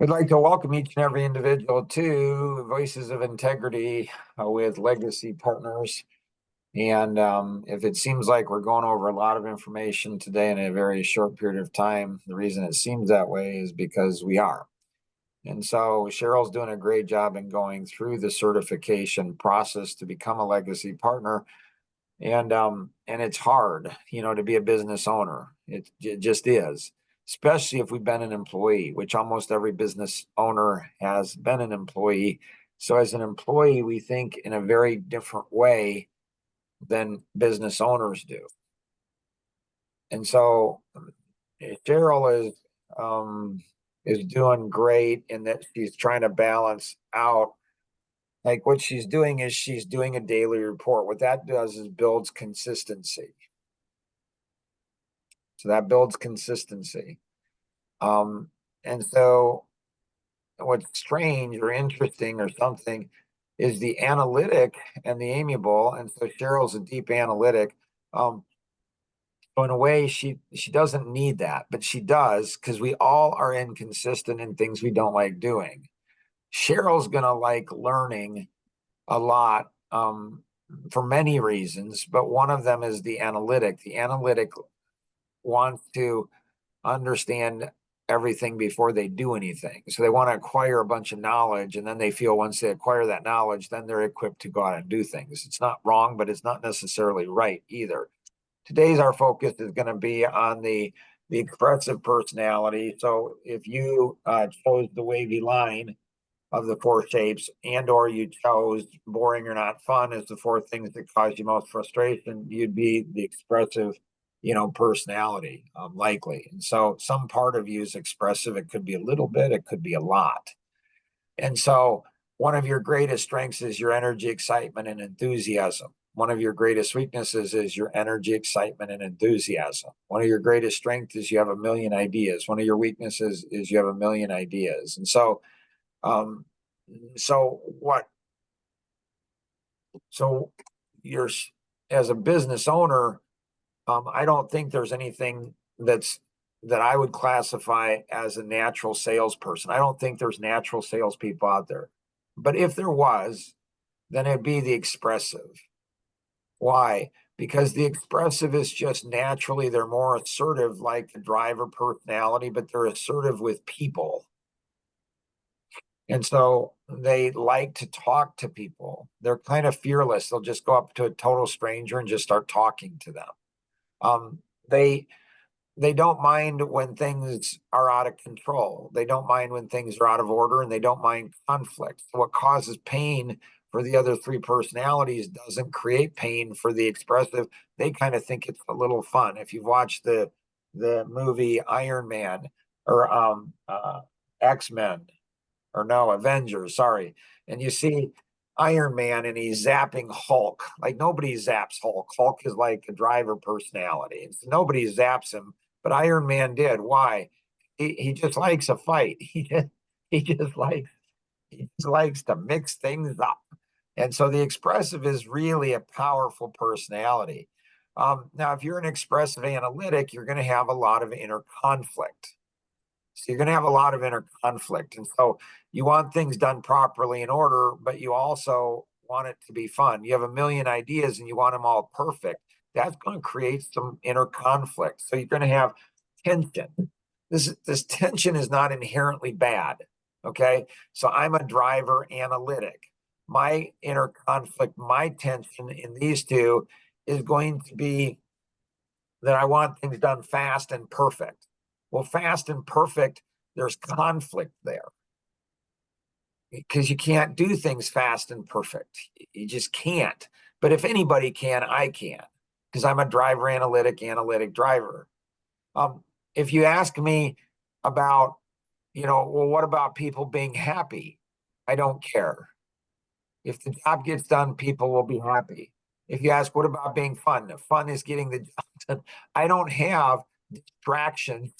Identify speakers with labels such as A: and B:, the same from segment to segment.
A: I'd like to welcome each and every individual to Voices of Integrity with Legacy Partners. And if it seems like we're going over a lot of information today in a very short period of time, the reason it seems that way is because we are. And so Cheryl's doing a great job in going through the certification process to become a legacy partner. And it's hard, to be a business owner. It just is, especially if we've been an employee, which almost every business owner has been an employee. So as an employee, we think in a very different way than business owners do. And so Cheryl is doing great in that she's trying to balance out. Like, what she's doing is she's doing a daily report. What that does is builds consistency. So that builds consistency. And so what's strange or interesting or something is the analytic and the amiable. And so Cheryl's a deep analytic. So in a way, she doesn't need that, but she does, because we all are inconsistent in things we don't like doing. Cheryl's gonna like learning a lot, for many reasons, but one of them is the analytic. The analytic wants to understand everything before they do anything. So they want to acquire a bunch of knowledge, and then they feel once they acquire that knowledge, then they're equipped to go out and do things. It's not wrong, but it's not necessarily right either. Today's our focus is going to be on the expressive personality. So if you chose the wavy line of the four shapes, and or you chose boring or not fun as the four things that cause you most frustration, you'd be the expressive, personality, likely. And so some part of you is expressive. It could be a little bit, it could be a lot. And so one of your greatest strengths is your energy, excitement, and enthusiasm. One of your greatest weaknesses is your energy, excitement, and enthusiasm. One of your greatest strengths is you have a million ideas. One of your weaknesses is you have a million ideas. And so um, so what? So you're as a business owner, I don't think there's anything that I would classify as a natural salesperson. I don't think there's natural salespeople out there. But if there was, then it'd be the expressive. Why? Because the expressive is just naturally, they're more assertive, like the driver personality, but they're assertive with people. And so they like to talk to people. They're kind of fearless. They'll just go up to a total stranger and just start talking to them. Um, they they don't mind when things are out of control. They don't mind when things are out of order, and they don't mind conflict. What causes pain for the other three personalities doesn't create pain for the expressive. They kind of think it's a little fun. If you've watched the movie Iron Man or X-Men, or no, Avengers, sorry. And you see Iron Man and he's zapping Hulk. Like, nobody zaps Hulk. Hulk is like a driver personality. And so nobody zaps him, but Iron Man did. Why? He just likes a fight. He just likes he just likes to mix things up. And so the expressive is really a powerful personality. Now, if you're an expressive analytic, you're going to have a lot of inner conflict. So you're going to have a lot of inner conflict. And so you want things done properly in order, but you also want it to be fun. You have a million ideas and you want them all perfect. That's going to create some inner conflict. So you're going to have tension. This tension is not inherently bad. Okay. So I'm a driver analytic. My inner conflict, my tension in these two is going to be that I want things done fast and perfect. Well, fast and perfect, there's conflict there because you can't do things fast and perfect. You just can't. But if anybody can, I can, because I'm a driver analytic driver. If you ask me about, well, what about people being happy? I don't care. If the job gets done, people will be happy. If you ask, what about being fun? Fun is getting the job done. I don't have distractions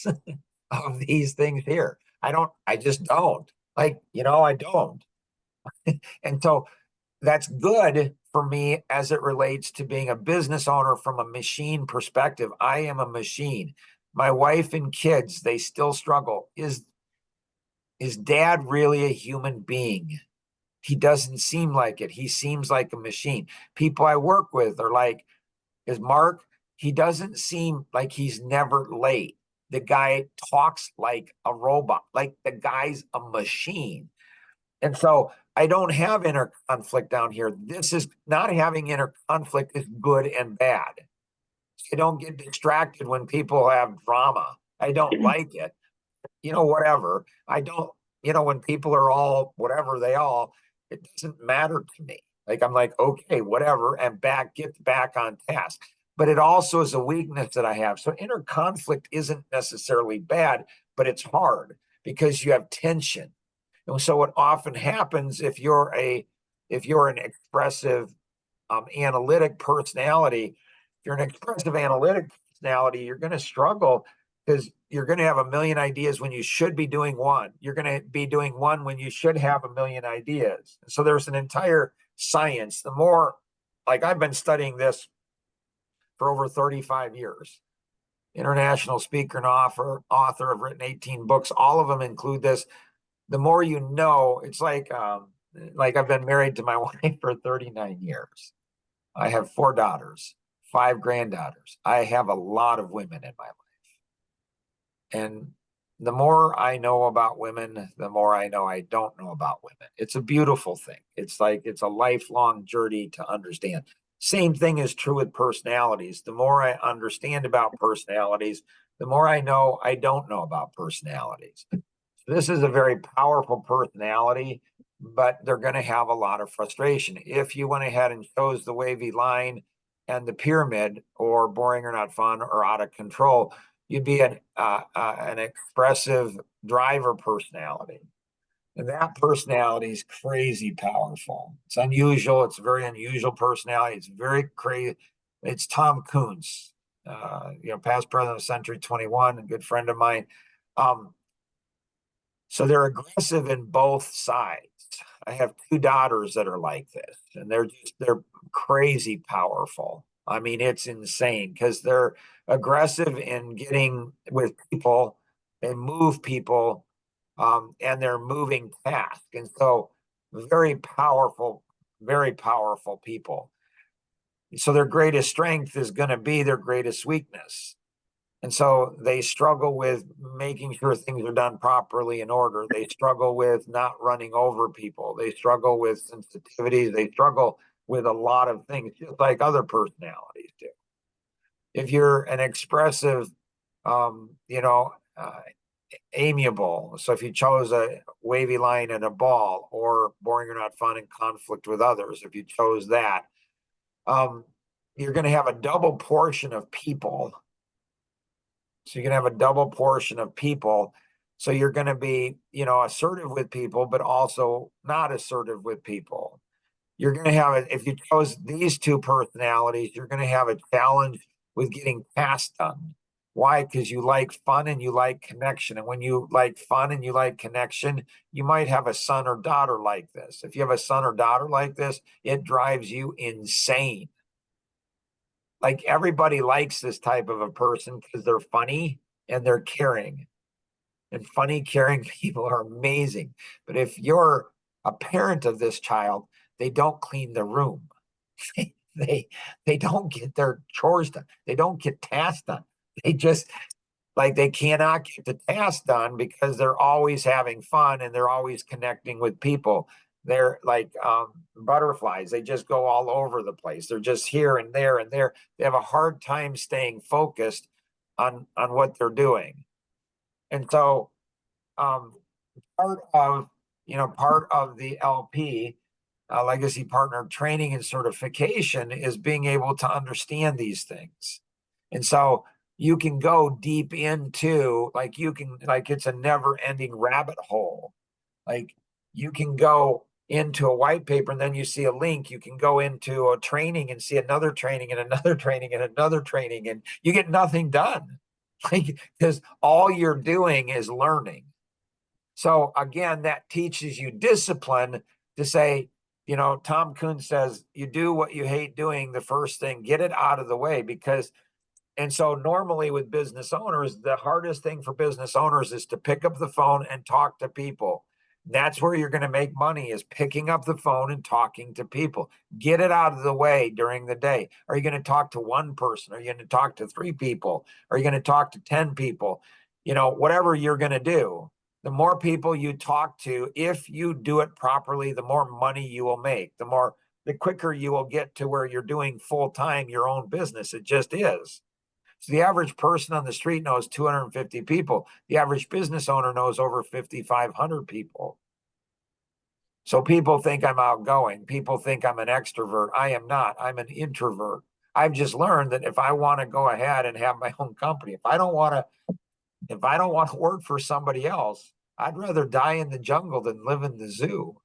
A: of these things here. I just don't. Like, I don't. And so that's good for me as it relates to being a business owner from a machine perspective. I am a machine. My wife and kids, they still struggle. Is is Dad really a human being? He doesn't seem like it. He seems like a machine. People I work with are like, is Mark, he doesn't seem like he's never late. The guy talks like a robot, like the guy's a machine. And so I don't have inner conflict down here. This is not having inner conflict is good and bad. I don't get distracted when people have drama. I don't like it. Whatever. I don't, when people are all whatever they all, it doesn't matter to me. Like I'm like, okay, whatever, and get back on task. But it also is a weakness that I have. So inner conflict isn't necessarily bad, but it's hard because you have tension. And so what often happens if you're an expressive analytic personality, if you're an expressive analytic personality, you're going to struggle because you're going to have a million ideas when you should be doing one. You're going to be doing one when you should have a million ideas. So there's an entire science. The more, like I've been studying this for over 35 years. International speaker and author. I've written 18 books. All of them include this. The more you know, it's like I've been married to my wife for 39 years. I have 4 daughters, 5 granddaughters. I have a lot of women in my life. And the more I know about women, the more I know I don't know about women. It's a beautiful thing. It's like it's a lifelong journey to understand. Same thing is true with personalities. The more I understand about personalities, the more I know I don't know about personalities. This is a very powerful personality, but they're going to have a lot of frustration. If you went ahead and chose the wavy line and the pyramid, or boring or not fun or out of control, you'd be an expressive driver personality. And that personality is crazy powerful. It's unusual. It's a very unusual personality. It's very crazy. It's Tom Kuntz, past president of Century 21, a good friend of mine. So they're aggressive in both sides. I have 2 daughters that are like this, and they're crazy powerful. I mean, it's insane because they're aggressive in getting with people and move people, and they're moving tasks. And so very powerful people. So their greatest strength is going to be their greatest weakness. And so they struggle with making sure things are done properly in order. They struggle with not running over people. They struggle with sensitivities. They struggle with a lot of things, just like other personalities do. If you're an expressive, amiable, so if you chose a wavy line and a ball, or boring or not fun and conflict with others, if you chose that, you're going to have a double portion of people. So you're going to have a double portion of people. So you're going to be, assertive with people, but also not assertive with people. You're going to have it. If you chose these 2 personalities, you're going to have a challenge with getting tasks done. Why? Because you like fun and you like connection. And when you like fun and you like connection, you might have a son or daughter like this. If you have a son or daughter like this, it drives you insane. Like everybody likes this type of a person because they're funny and they're caring. And funny, caring people are amazing. But if you're a parent of this child, they don't clean the room. They don't get their chores done. They don't get tasks done. They just they cannot get the task done because they're always having fun and they're always connecting with people. They're like butterflies. They just go all over the place. They're just here and there and there. They have a hard time staying focused on what they're doing. And so part of the LP, legacy partner training and certification, is being able to understand these things. And so you can go deep into, it's a never ending rabbit hole. Like you can go into a white paper and then you see a link. You can go into a training and see another training and another training and another training, and you get nothing done. Because all you're doing is learning. So again, that teaches you discipline to say, Tom Kuhn says, you do what you hate doing the first thing, get it out of the way, because And so normally with business owners, the hardest thing for business owners is to pick up the phone and talk to people. That's where you're going to make money, is picking up the phone and talking to people. Get it out of the way during the day. Are you going to talk to one person? Are you going to talk to 3 people? Are you going to talk to 10 people? Whatever you're going to do, the more people you talk to, if you do it properly, the more money you will make, the quicker you will get to where you're doing full time your own business. It just is. So the average person on the street knows 250 people. The average business owner knows over 5,500 people. So people think I'm outgoing. People think I'm an extrovert. I am not. I'm an introvert. I've just learned that if I want to go ahead and have my own company, if I don't want to work for somebody else, I'd rather die in the jungle than live in the zoo.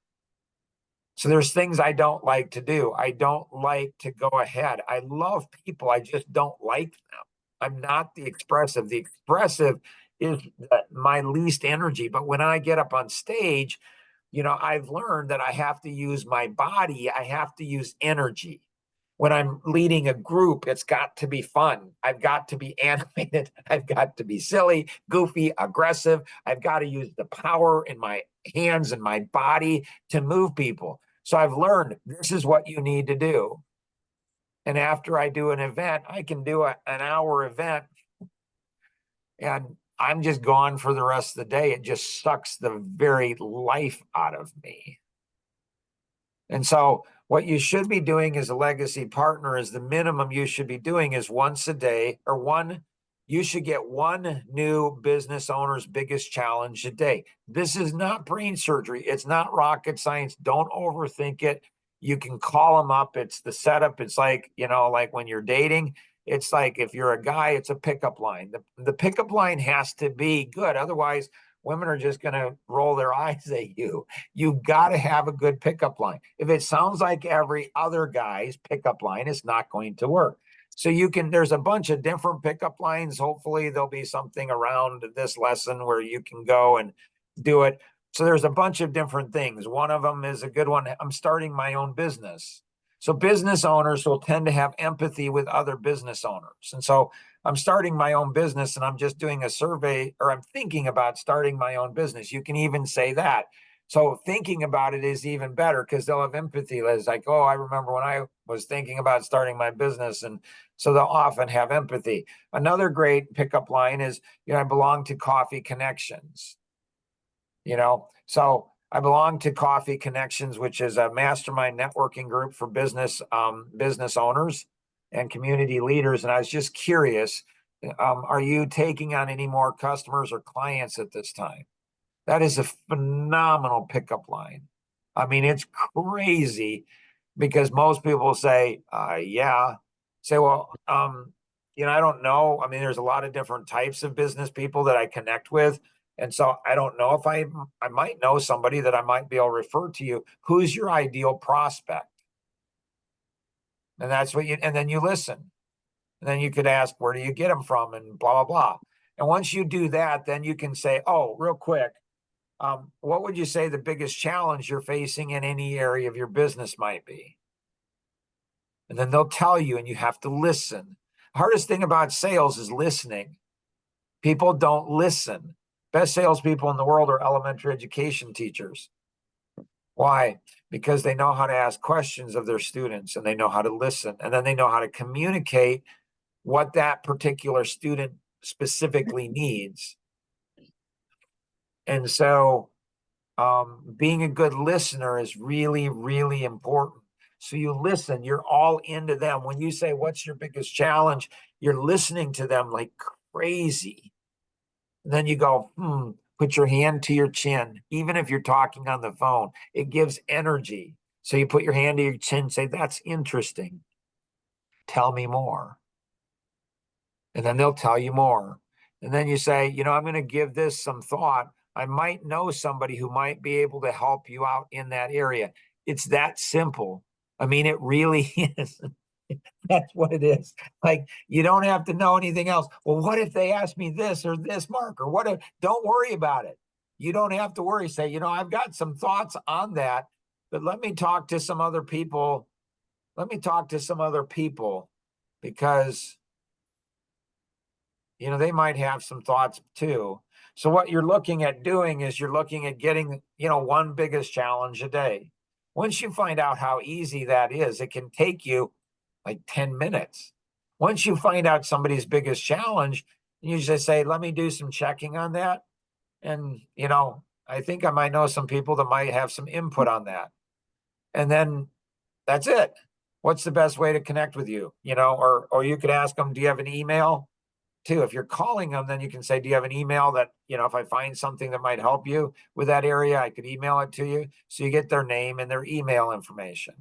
A: So there's things I don't like to do. I don't like to go ahead. I love people. I just don't like them. I'm not the expressive. The expressive is my least energy. But when I get up on stage, I've learned that I have to use my body. I have to use energy. When I'm leading a group, it's got to be fun. I've got to be animated. I've got to be silly, goofy, aggressive. I've got to use the power in my hands and my body to move people. So I've learned this is what you need to do. And after I do an event, I can do an hour event and I'm just gone for the rest of the day. It just sucks the very life out of me. And so what you should be doing as a legacy partner is the minimum you should be doing is once a day, you should get one new business owner's biggest challenge a day. This is not brain surgery. It's not rocket science. Don't overthink it. You can call them up. It's the setup. It's like, like when you're dating, it's like if you're a guy, it's a pickup line. The pickup line has to be good. Otherwise, women are just going to roll their eyes at you. You got to have a good pickup line. If it sounds like every other guy's pickup line, it's not going to work. So there's a bunch of different pickup lines. Hopefully there'll be something around this lesson where you can go and do it. So there's a bunch of different things. One of them is a good one. I'm starting my own business. So business owners will tend to have empathy with other business owners. And so I'm starting my own business and I'm just doing a survey, or I'm thinking about starting my own business. You can even say that. So thinking about it is even better because they'll have empathy. It's like, oh, I remember when I was thinking about starting my business. And so they'll often have empathy. Another great pickup line is, I belong to Coffee Connections. So I belong to Coffee Connections, which is a mastermind networking group for business owners and community leaders. And I was just curious, are you taking on any more customers or clients at this time? That is a phenomenal pickup line. I mean, it's crazy because most people say, yeah. Say, well, I don't know. I mean, there's a lot of different types of business people that I connect with. And so I don't know if I might know somebody that I might be able to refer to you. Who's your ideal prospect? And that's and then you listen. And then you could ask, where do you get them from? And blah, blah, blah. And once you do that, then you can say, oh, real quick, what would you say the biggest challenge you're facing in any area of your business might be? And then they'll tell you, and you have to listen. Hardest thing about sales is listening. People don't listen. Best salespeople in the world are elementary education teachers. Why? Because they know how to ask questions of their students and they know how to listen. And then they know how to communicate what that particular student specifically needs. And so being a good listener is really, really important. So you listen, you're all into them. When you say, what's your biggest challenge? You're listening to them like crazy. And then you go, put your hand to your chin, even if you're talking on the phone. It gives energy. So you put your hand to your chin, say, that's interesting. Tell me more. And then they'll tell you more. And then you say, I'm going to give this some thought. I might know somebody who might be able to help you out in that area. It's that simple. I mean, it really is. That's what it is. Like, you don't have to know anything else. Well, what if they ask me this or this, Mark? Or what if, don't worry about it. You don't have to worry. Say, I've got some thoughts on that, but let me talk to some other people. Let me talk to some other people because they might have some thoughts too. So what you're looking at doing is you're looking at getting, one biggest challenge a day. Once you find out how easy that is, it can take you like 10 minutes. Once you find out somebody's biggest challenge, you just say, let me do some checking on that. And, I think I might know some people that might have some input on that. And then that's it. What's the best way to connect with you? Or you could ask them, do you have an email? Too. If you're calling them, then you can say, do you have an email that, if I find something that might help you with that area, I could email it to you. So you get their name and their email information.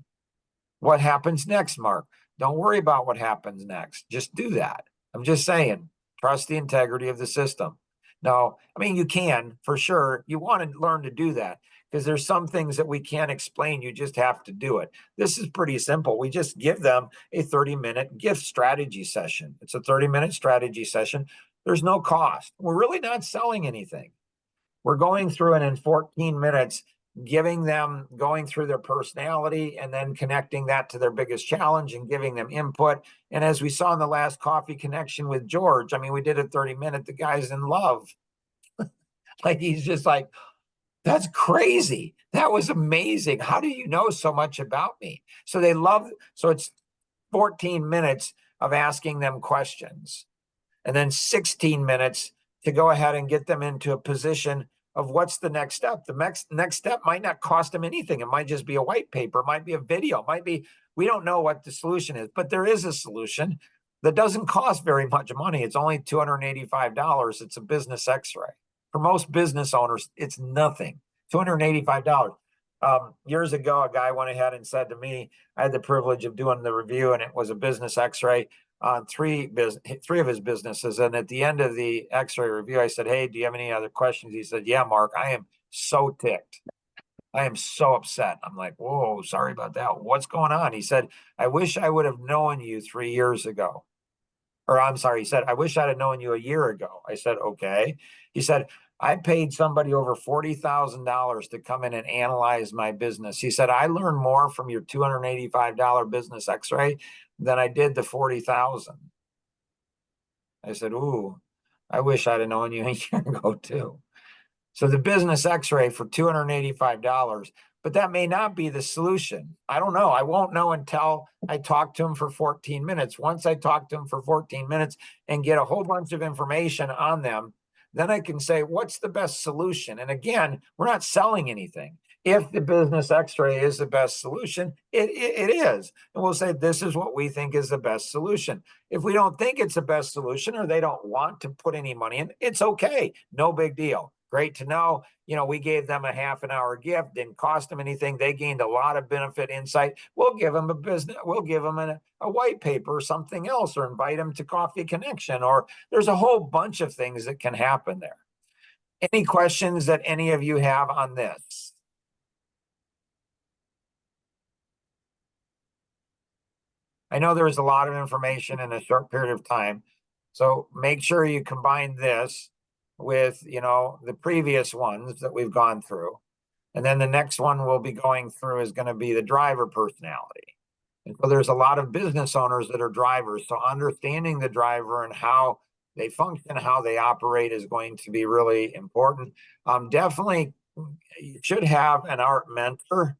A: What happens next, Mark? Don't worry about what happens next. Just do that. I'm just saying, trust the integrity of the system. No, I mean, you can for sure. You want to learn to do that because there's some things that we can't explain. You just have to do it. This is pretty simple. We just give them a 30-minute gift strategy session. It's a 30-minute strategy session. There's no cost. We're really not selling anything. We're going through and in 14 minutes, going through their personality and then connecting that to their biggest challenge and giving them input. And as we saw in the last coffee connection with George, I mean, we did a 30-minute, the guy's in love. Like, he's just like, that's crazy. That was amazing. How do you know so much about me? So it's 14 minutes of asking them questions and then 16 minutes to go ahead and get them into a position of what's the next step. The next step might not cost them anything. It might just be a white paper. It might be a video. It might be, we don't know what the solution is, but there is a solution that doesn't cost very much money. It's only $285. It's a business x-ray. For most business owners, it's nothing. $285. Years ago, a guy went ahead and said to me, I had the privilege of doing the review, and it was a business x-ray on three of his businesses. And at the end of the x-ray review, I said, hey, do you have any other questions? He said, yeah, Mark, I am so ticked. I am so upset. I'm like, whoa, sorry about that. What's going on? He said, I wish I would have known you 3 years ago. Or I'm sorry, he said, I wish I'd have known you a year ago. I said, okay. He said, I paid somebody over $40,000 to come in and analyze my business. He said, I learned more from your $285 business x-ray than I did the 40,000. I said, ooh, I wish I'd have known you a year ago too. So the business x-ray for $285, but that may not be the solution. I don't know. I won't know until I talk to him for 14 minutes. Once I talk to him for 14 minutes and get a whole bunch of information on them, then I can say, what's the best solution? And again, we're not selling anything. If the business x-ray is the best solution, it is. And we'll say, this is what we think is the best solution. If we don't think it's the best solution or they don't want to put any money in, it's okay. No big deal. Great to know. We gave them a half an hour gift, didn't cost them anything. They gained a lot of benefit, insight. We'll give them we'll give them a white paper or something else, or invite them to Coffee Connection, or there's a whole bunch of things that can happen there. Any questions that any of you have on this? I know there's a lot of information in a short period of time. So make sure you combine this with, the previous ones that we've gone through. And then the next one we'll be going through is going to be the driver personality. And so there's a lot of business owners that are drivers. So understanding the driver and how they function, how they operate is going to be really important. Definitely, you should have an art mentor.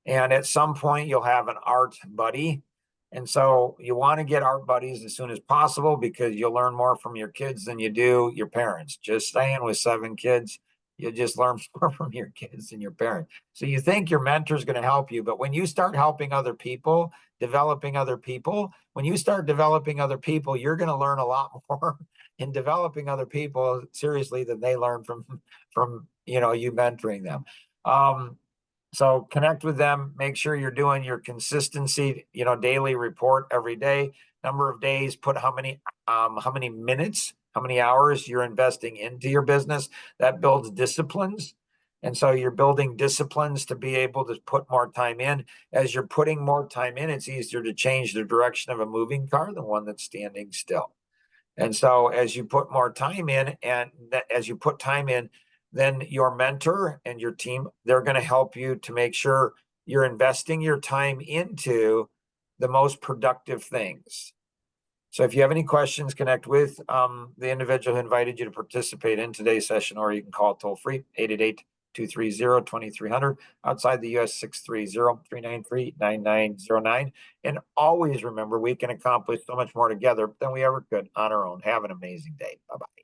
A: And at some point, you'll have an art buddy. And so you want to get art buddies as soon as possible because you'll learn more from your kids than you do your parents. Just saying, with 7 kids, you just learn more from your kids than your parents. So you think your mentor is going to help you, but when you start helping other people, developing other people, when you start developing other people, you're going to learn a lot more in developing other people seriously than they learn from you mentoring them. So connect with them, make sure you're doing your consistency, daily report every day, number of days, put how many minutes, how many hours you're investing into your business. That builds disciplines. And so you're building disciplines to be able to put more time in. As you're putting more time in, it's easier to change the direction of a moving car than one that's standing still. And so as you put more time in, and as you put time in, then your mentor and your team, they're going to help you to make sure you're investing your time into the most productive things. So if you have any questions, connect with the individual who invited you to participate in today's session, or you can call toll free 888-230-2300, outside the US 630-393-9909. And always remember, we can accomplish so much more together than we ever could on our own. Have an amazing day. Bye-bye.